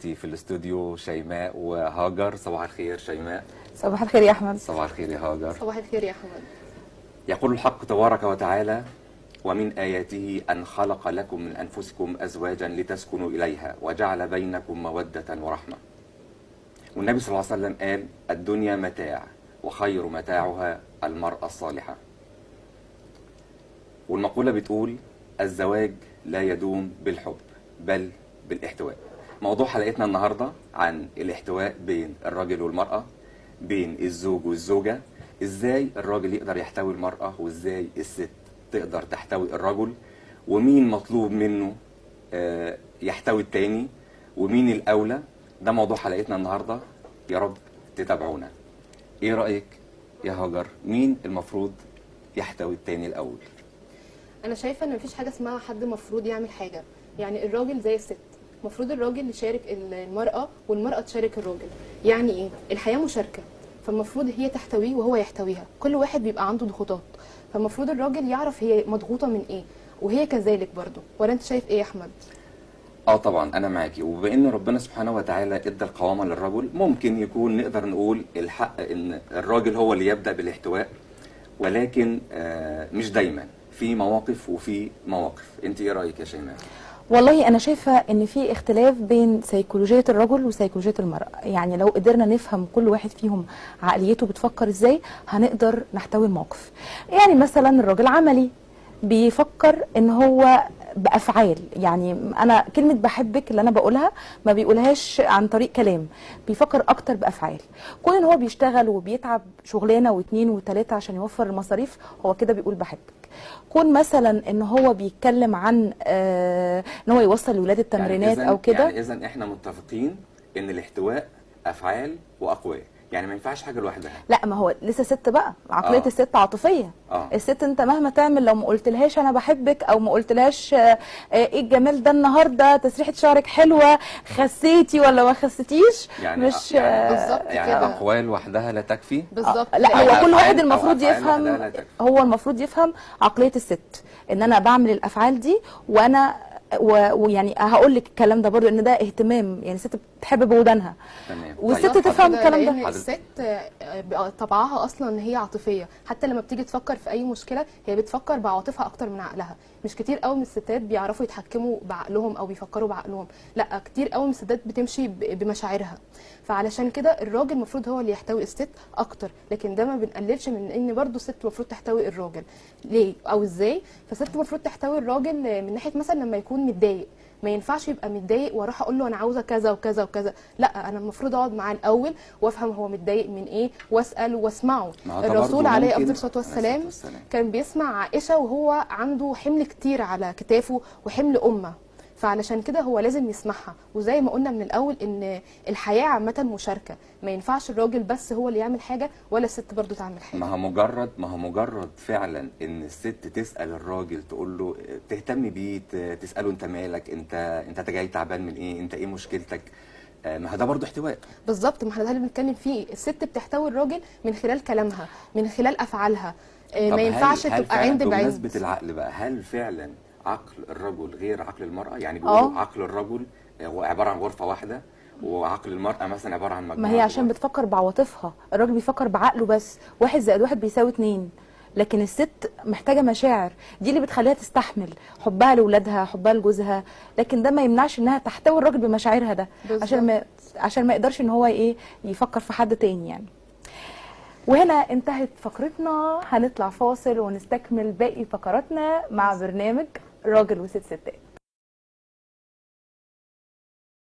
ضيفتي في الاستوديو شيماء وهاجر. صباح الخير شيماء. صباح الخير يا احمد. صباح الخير يا هاجر. صباح الخير يا احمد. يقول الحق تبارك وتعالى: ومن آياته أن خلق لكم من أنفسكم أزواجا لتسكنوا إليها وجعل بينكم مودة ورحمة. والنبي صلى الله عليه وسلم قال: الدنيا متاع وخير متاعها المرأة الصالحة. والمقولة بتقول: الزواج لا يدوم بالحب بل بالاحتواء. موضوع حلقتنا النهاردة عن الاحتواء بين الراجل والمرأة، بين الزوج والزوجة. ازاي الراجل يقدر يحتوي المرأة وازاي الست تقدر تحتوي الرجل، ومين مطلوب منه يحتوي التاني، ومين الأولى. ده موضوع حلقتنا النهاردة، يا رب تتابعونا. ايه رأيك يا هاجر، مين المفروض يحتوي التاني الأول؟ انا شايفه ان مفيش حاجه اسمها حد مفروض يعمل حاجه، يعني الراجل زي الست، المفروض الراجل يشارك المراه والمراه تشارك الراجل. يعني ايه؟ الحياه مشاركه، فالمفروض هي تحتويه وهو يحتويها. كل واحد بيبقى عنده ضغوطات، فالمفروض الراجل يعرف هي مضغوطه من ايه وهي كذلك برضه. ولا انت شايف ايه يا احمد؟ طبعا انا معاكي. وبان ربنا سبحانه وتعالى ادى القوامه للرجل، ممكن يكون نقدر نقول الحق ان الراجل هو اللي يبدا بالاحتواء، ولكن مش دايما، في مواقف وفي مواقف. انت ايه رايك يا شيماء؟ والله انا شايفه ان في اختلاف بين سيكولوجيه الرجل وسيكولوجيه المراه. يعني لو قدرنا نفهم كل واحد فيهم عقليته بتفكر ازاي هنقدر نحتوي الموقف. يعني مثلا الراجل عملي، بيفكر ان هو بافعال. يعني انا كلمه بحبك اللي انا بقولها ما بيقولهاش عن طريق كلام، بيفكر اكتر بافعال. كون ان هو بيشتغل وبيتعب شغلانه واثنين وثلاثه عشان يوفر المصاريف، هو كده بيقول بحبك. كون مثلا ان هو بيتكلم عن ان هو يوصل لاولاد التمرينات يعني او كده. يعني اذا احنا متفقين ان الاحتواء افعال واقوال، يعني ما ينفعش حاجه لوحدها. لا، ما هو لسه ست بقى، عقليه الست عاطفيه. الست انت مهما تعمل لو ما قلتلهاش انا بحبك، او ما قلتلهاش ايه الجمال ده النهارده، تسريحه شعرك حلوه، خسيتي ولا ما خسيتيش، يعني مش بالظبط يعني كده. اقوال وحدها لا تكفي. بالظبط. لا، هو كل واحد المفروض أفعال يفهم. وحدها لا تكفي. هو المفروض يفهم عقليه الست، ان انا بعمل الافعال دي وانا ويعني هقول لك الكلام ده برضو ان ده اهتمام. يعني الست بتحب بودانها، تمام. والست طيب. تفهم الكلام لان ده. الست طبعها اصلا ان هي عاطفيه، حتى لما بتيجي تفكر في اي مشكله هي بتفكر بعواطفها اكتر من عقلها. مش كتير قوي من الستات بيعرفوا يتحكموا بعقلهم او بيفكروا بعقلهم، لا كتير قوي من الستات بتمشي بمشاعرها. فعلشان كده الراجل المفروض هو اللي يحتوي الست اكتر، لكن ده ما بنقللش من ان برضو الست المفروض تحتوي الراجل. ليه او ازاي؟ فالست المفروض تحتوي الراجل من ناحيه مثلا لما يكون متضايق، ما ينفعش يبقى متضايق واروح اقول له انا عاوزه كذا وكذا وكذا. لا، انا المفروض اقعد معاه الاول وافهم هو متضايق من ايه، واسال واسمعه. الرسول عليه افضل الصلاه والسلام كان بيسمع عائشه وهو عنده حمل كتير على كتافه وحمل امه، فعلشان كده هو لازم يسمعها. وزي ما قلنا من الاول ان الحياه عامه مشاركه، ما ينفعش الراجل بس هو اللي يعمل حاجه ولا الست برضو تعمل حاجه. ما هو مجرد فعلا ان الست تسال الراجل، تقول له تهتم بيه، تساله انت مالك، انت جاي تعبان من ايه، انت ايه مشكلتك، ما هو ده برضه احتواء. بالظبط، ما احنا ده اللي بنتكلم فيه. الست بتحتوي الراجل من خلال كلامها، من خلال افعالها. ما ينفعش تبقى عند بعند. بمناسبه العقل بقى، هل فعلا عقل الرجل غير عقل المراه؟ يعني بيقولوا عقل الرجل هو عباره عن غرفه واحده، وعقل المراه مثلا عباره عن مجموعه. ما هي عشان بتفكر بعواطفها، الراجل بيفكر بعقله بس، 1 زائد 1 بيساوي 2. لكن الست محتاجه مشاعر، دي اللي بتخليها تستحمل حبها لاولادها، حبها لجوزها. لكن ده ما يمنعش انها تحتوي الراجل بمشاعرها ده، عشان ما يقدرش ان هو يفكر في حد تاني يعني. وهنا انتهت فقرتنا، هنطلع فاصل ونستكمل باقي فقراتنا مع برنامج راجل وست ستات.